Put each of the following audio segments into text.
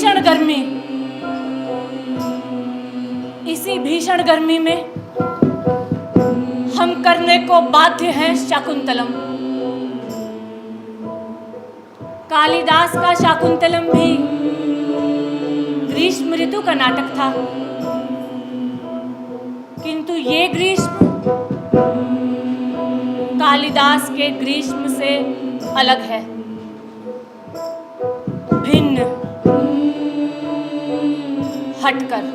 भीषण गर्मी, इसी भीषण गर्मी में हम करने को बाध्य हैं शाकुंतलम। कालिदास का शाकुंतलम भी ग्रीष्म ऋतु का नाटक था, किंतु ये ग्रीष्म कालिदास के ग्रीष्म से अलग है, भिन्न, हटकर।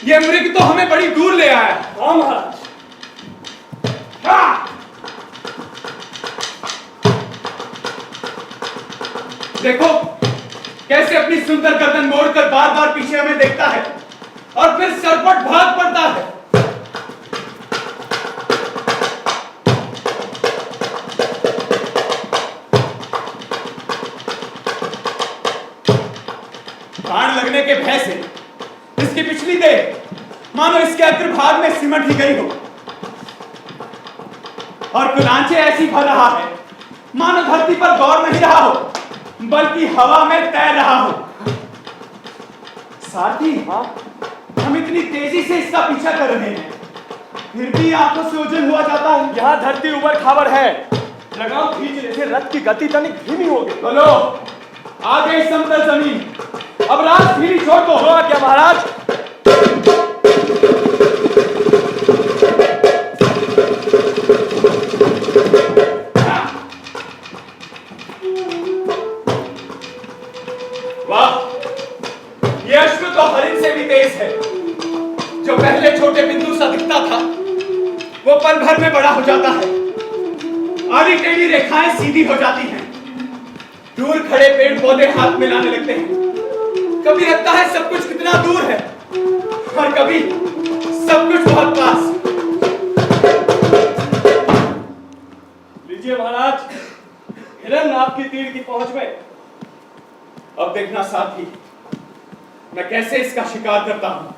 ये मृग तो हमें बड़ी दूर ले आया। हाँ महाराज, देखो कैसे अपनी सुंदर गर्दन मोड़कर बार बार पीछे हमें देखता है और फिर सरपट भाग पड़ता है। बाण लगने के भय से इसकी पिछली देह मानो इसके अग्रभाग में सिमट ही गई हो और कुलांचे ऐसी भर रहा है मानो धरती पर दौड़ नहीं रहा हो बल्कि हवा में तैर रहा हो। साथी हम इतनी तेजी से इसका पीछा कर रहे हैं फिर भी आंखों से ओझल हुआ जाता है। यहाँ धरती उबड़ खाबड़ है, लगाम खींचने से रथ की गति तनिक धीमी हो गई। बोलो आ गई समतल जमीन, अब रात धीमी छोड़ दो। क्या महाराज? वाह, ये अश्व तो हरिण से भी तेज है। जो पहले छोटे बिंदु सा दिखता था वो पल भर में बड़ा हो जाता है। आधी टेढ़ी रेखाएं सीधी हो जाती हैं। दूर खड़े पेड़ पौधे हाथ मिलाने लगते हैं। कभी लगता है सब कुछ कितना दूर है और कभी सब कुछ बहुत पास। लीजिए महाराज, हिरण आपकी तीर की पहुंच में। अब देखना साथी मैं कैसे इसका शिकार करता हूं।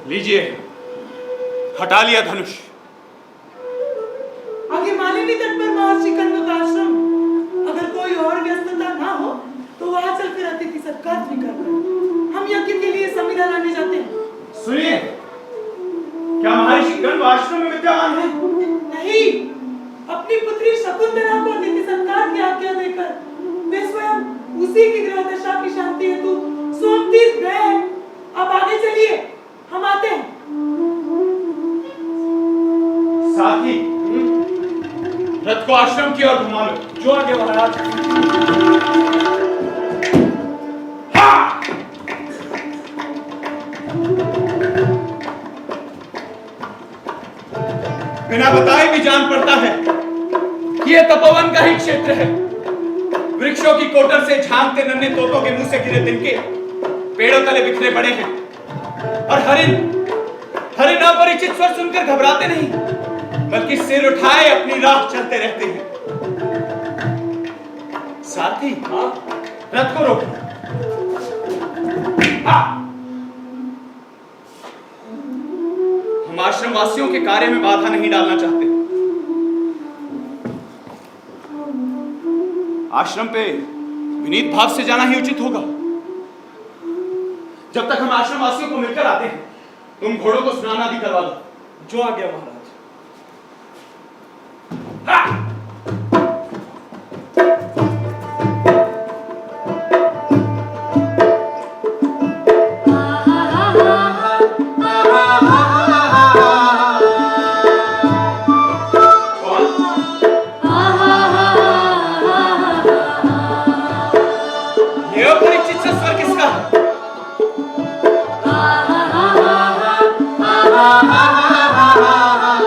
लीजिए, हटा लिया धनुष। आगे मालिनी तट पर महर्षि कण्व का आश्रम, अगर कोई और व्यस्तता ना हो तो वहां चलकर अतिथि सत्कार भी कर हम यज्ञ के लिए समिधा लाने जाते हैं। सुनिए, क्या महर्षि कण्व आश्रम में विद्यमान है? नहीं, अपनी पुत्री शकुंतला को अतिथि सत्कार की आज्ञा देकर वे स्वयं उसी की ग्रह दशा की शांति हेतु सोमतीर्थ गए हैं। अब आगे चलिए, हम आते हैं। साथी रथ को आश्रम की ओर घुमा लो। जो आगे महाराज। बिना बताए भी जान पड़ता है कि यह तपोवन का ही क्षेत्र है। वृक्षों की कोटर से झांकते नन्हे तोतों के मुंह से गिरे तिनके पेड़ों तले बिखरे पड़े हैं और हरिण अपरिचित स्वर सुनकर घबराते नहीं बल्कि सिर उठाए अपनी राह चलते रहते हैं। साथी रथ को रोको। हम आश्रम वासियों के कार्य में बाधा नहीं डालना चाहते। आश्रम पे विनीत भाव से जाना ही उचित होगा। जब तक हम आश्रम वासियों को मिलकर आते हैं तुम घोड़ों को स्नान आदि करवा दो। जो आ गया महाराज। ये अपरिचित से स्वर किसका है? ha ha ha ha ha ha ha ha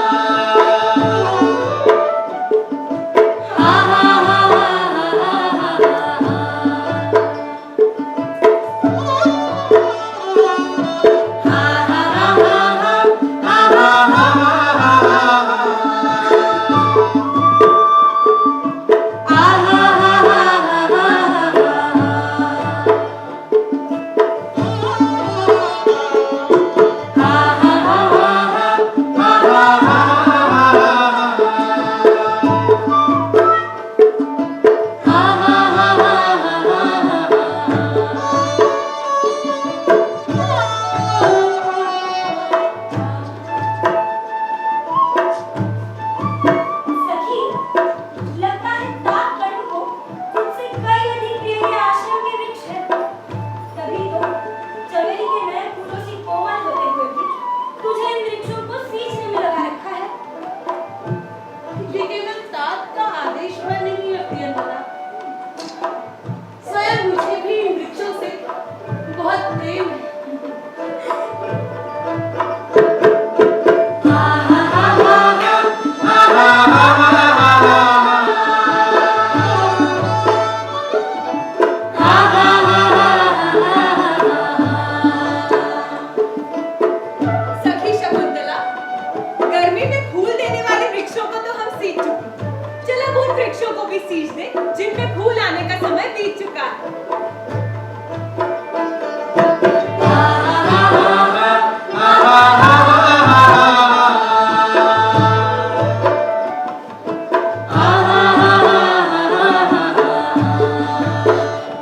सींच दे जिनमें फूल आने का समय बीत चुका है।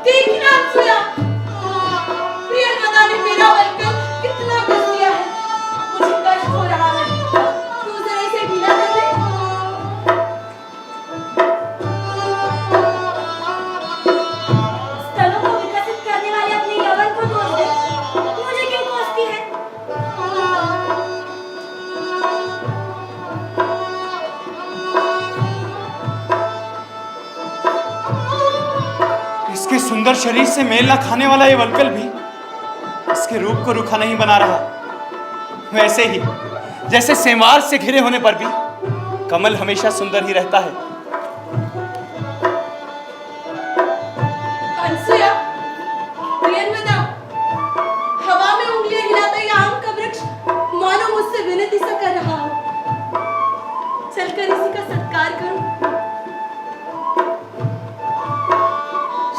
देखना अनसुया, प्रियंवदा ने मेरा वलकल कितना कस दिया है। मुझे कष्ट हो रहा है। तू जरा इसे ढीला कर दे। स्तनों को विकसित करने वाले अपने यौवन को दोष दे। मुझे क्यों कोसती है? इसके सुंदर शरीर से मेल ना खाने वाला ये वल्कल भी इसके रूप को रुखा नहीं बना रहा। वैसे ही जैसे सेमार से घिरे होने पर भी कमल हमेशा सुंदर ही रहता है। अनसुया, प्रियंवदा, हवा में उंगलियां हिलाता ये आम का वृक्ष मानो मुझसे विनती सा कर रहा हो। चलकर इसी का सत्कार करूं।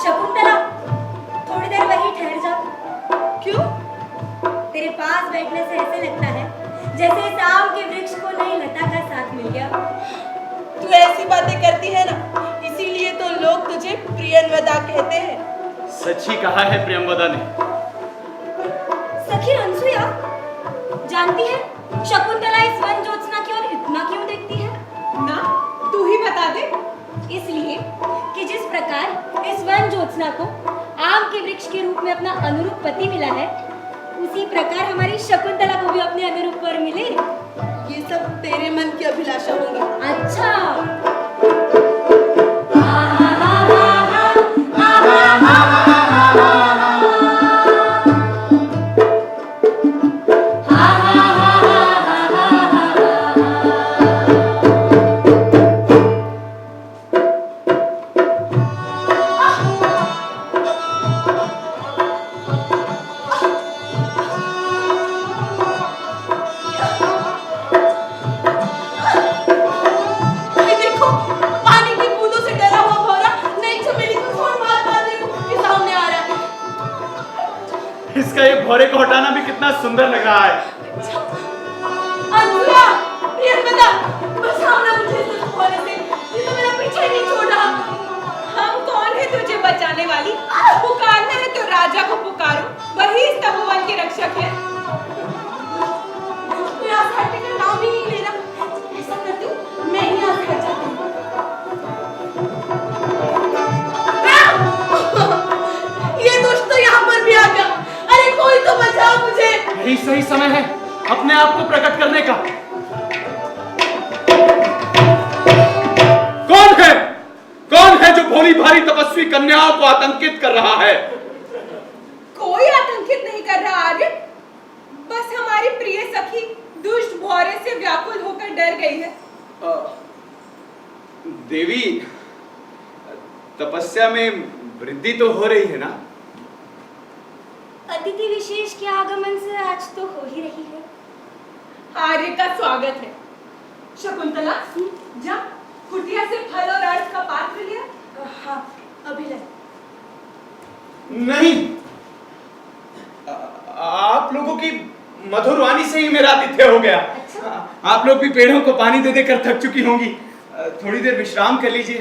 शकुंतला, थोड़ी देर वहीं ठहर जा। क्यों? तेरे पास बैठने से ऐसे लगता है जैसे इस आम के वृक्ष को नई लता का साथ मिल गया। तू ऐसी बातें करती है ना, इसीलिए तो लोग तुझे प्रियंवदा कहते हैं। सच ही कहा है प्रियंवदा ने। सखी अनसुया, जानती है शकुंतला इस वन ज्योत्सना की ओर इतना क्यों देखती है? ना, तू ही बता दे। इसलिए कि जिस प्रकार इस वन ज्योत्सना को आम के वृक्ष के रूप में अपना अनुरूप पति मिला है, उसी प्रकार हमारी शकुंतला को भी अपने अनुरूप वर मिले। ये सब तेरे मन की अभिलाषा होगी। अच्छा। ये देखो, पानी की बूंदों से डरा हुआ भौरा नई चमेली को छोड़ मार के सामने आ रहा है। इसका ये भौरे को हटाना भी कितना सुंदर लग रहा है। अनसुया, प्रियंवदा, बचाओ ना मुझे इस भौरे से। ये तो मेरा पीछा ही नहीं छोड़ रहा। हम कौन है तुझे बचाने वाली? पुकारना है तो राजा को पुकारो, वही इस तपोवन के रक्षक है। तू यहाँ से हटने का नाम ही नहीं ले रहा। ऐसा करती हूँ, मैं ही यहाँ से हट जाती हूँ। ये दुष्ट तो यहाँ पर भी आ गया। अरे कोई तो बचाओ मुझे। यही सही समय है अपने आप को प्रकट करने का। कौन है जो भोली भारी तपस्वी कन्याओं को आतंकित कर रहा है? कोई आतंकित नहीं कर रहा आर्य, बस हमारी प्रिय सखी दुष्ट भौरे से व्याकुल होकर डर गई है। देवी, तपस्या में वृद्धि तो हो रही है ना? अतिथि विशेष के आगमन से आज तो हो ही रही है। आर्य का स्वागत है। शकुंतला, जा कुटिया से फल और अर्घ का पात्र लिया। हाँ, अभी ले। नहीं, आप लोगों की मधुर वाणी से ही मेरा आतिथ्य हो गया। अच्छा? आप लोग भी पेड़ों को पानी दे देकर थक चुकी होंगी। थोड़ी देर विश्राम कर लीजिए।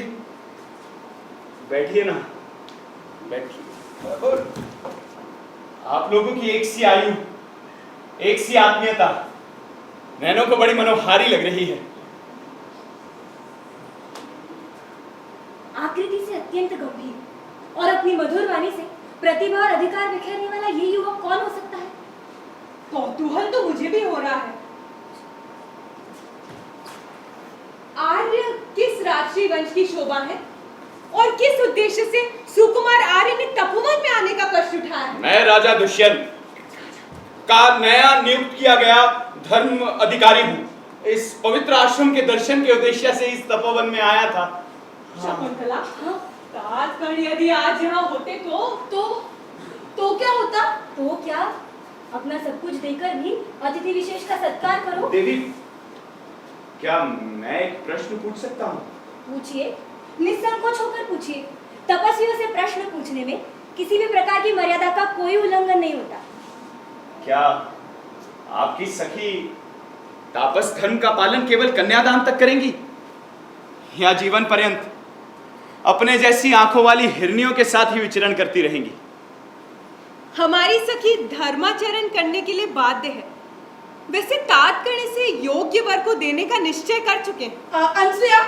बैठिए ना, बैठिए। और आप लोगों की एक सी आयु, एक सी आत्मीयता नैनों को बड़ी मनोहारी लग रही है। आकृति से अत्यंत गंभीर और अपनी मधुर वाणी से प्रतिभा और अधिकार बिखेरने वाला ये युवक कौन हो सकता है? कौतूहल तो मुझे भी हो रहा है। आर्य किस राजश्री वंश की शोभा है और किस उद्देश्य से सुकुमार आर्य ने तपोवन में आने का कष्ट उठाया है? मैं राजा दुष्यंत का नया नियुक्त किया गया धर्म अधिकारी हूँ। इस पवित्र आश्रम के दर्शन के उद्देश्य से इस तपोवन में आया था। शकुंतला, ताजगढ़ यदि आज यहाँ होते तो क्या होता? तो क्या? अपना सब कुछ देकर भी अतिथि विशेष का सत्कार करो। देवी, क्या मैं एक प्रश्न पूछ सकता हूँ? पूछिए, निसंकोच होकर पूछिए। तपस्वियों से प्रश्न पूछने में किसी भी प्रकार की मर्यादा का कोई उल्लंघन नहीं होता। क्या आपकी सखी तापस धर्म का पालन केवल कन्यादान तक करेंगी, या जीवन पर्यंत अपने जैसी आंखों वाली हिरनियों के साथ ही विचरण करती रहेंगी? हमारी सखी धर्माचरण करने के लिए बाध्य है। वैसे तात करने से योग्य वर को देने का निश्चय कर चुके हैं। अनसुया,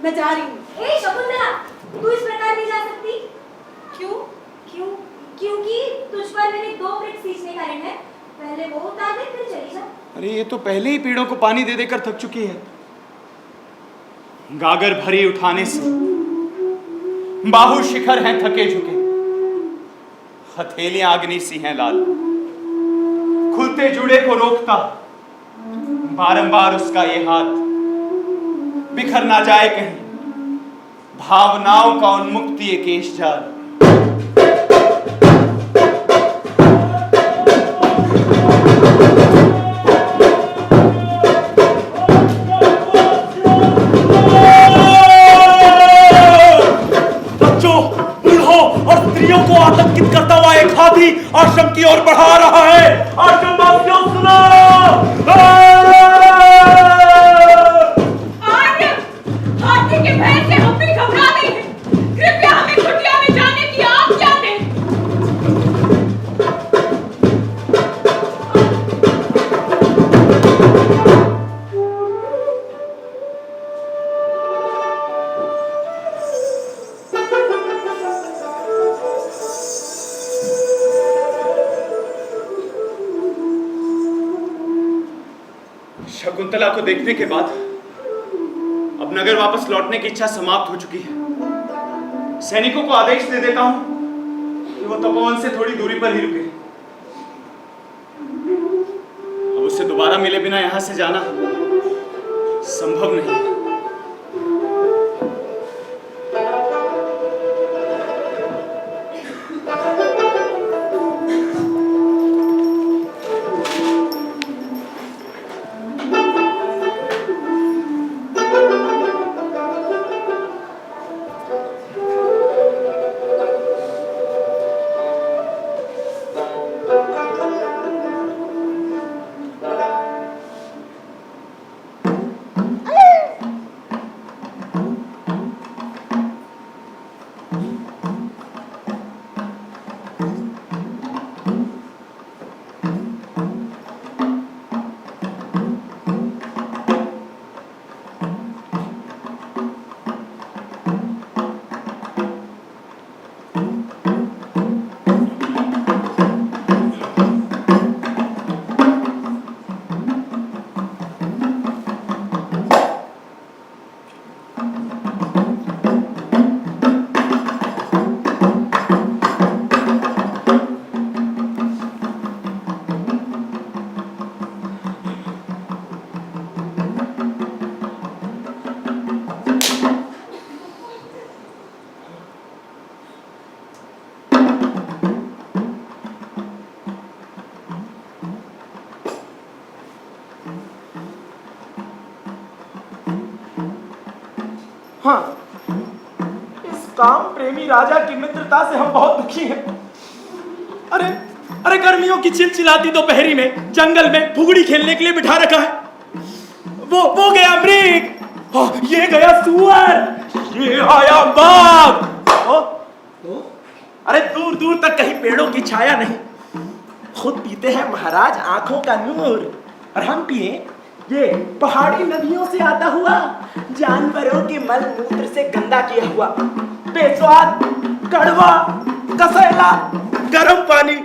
मैं जा रही हूँ। हे शकुंतला, तू इस प्रकार नहीं जा सकती। क्यों? क्योंकि तुझ पर मेरे 2 वृक्ष सींचने का ऋण है। पहले वो उतार दे, फिर चली जा। अरे ये तो पहले ही पेड़ों को पानी दे देकर थक चुकी है। गागर भरी उठाने से बाहु शिखर हैं थके झुके, हथेलियां अग्नि सी हैं लाल। खुलते जुड़े को रोकता बारंबार उसका ये हाथ, बिखर ना जाए कहीं भावनाओं का उन्मुक्त ये केश जाल। को आतंकित करता हुआ एक हाथी आश्रम की ओर बढ़ा रहा है। आश्रम वासियों सुनो! आर्य, हाथी के भय से हम भी घबरा गए हैं। कृपया हमें कुटिया में जाने की आज्ञा दें। शकुंतला को देखने के बाद अब नगर वापस लौटने की इच्छा समाप्त हो चुकी है। सैनिकों को आदेश दे देता हूं कि वो तपोवन से थोड़ी दूरी पर ही रुके। अब उससे दोबारा मिले बिना यहां से जाना संभव नहीं। हाँ, इस काम प्रेमी राजा की मित्रता से हम बहुत दुखी हैं। अरे गर्मियों की चिलचिलाती दोपहरी में जंगल में फुगड़ी खेलने के लिए बिठा रखा है। वो गया मृग, ये गया सुअर, ये आया बाघ। अरे दूर दूर तक कहीं पेड़ों की छाया नहीं। खुद पीते हैं महाराज आंखों का नूर, और हम पिए ये पहाड़ी नदियों से आता हुआ, जानवरों के मल मूत्र से गंदा किया हुआ, बेस्वाद, कड़वा, कसैला, गर्म पानी।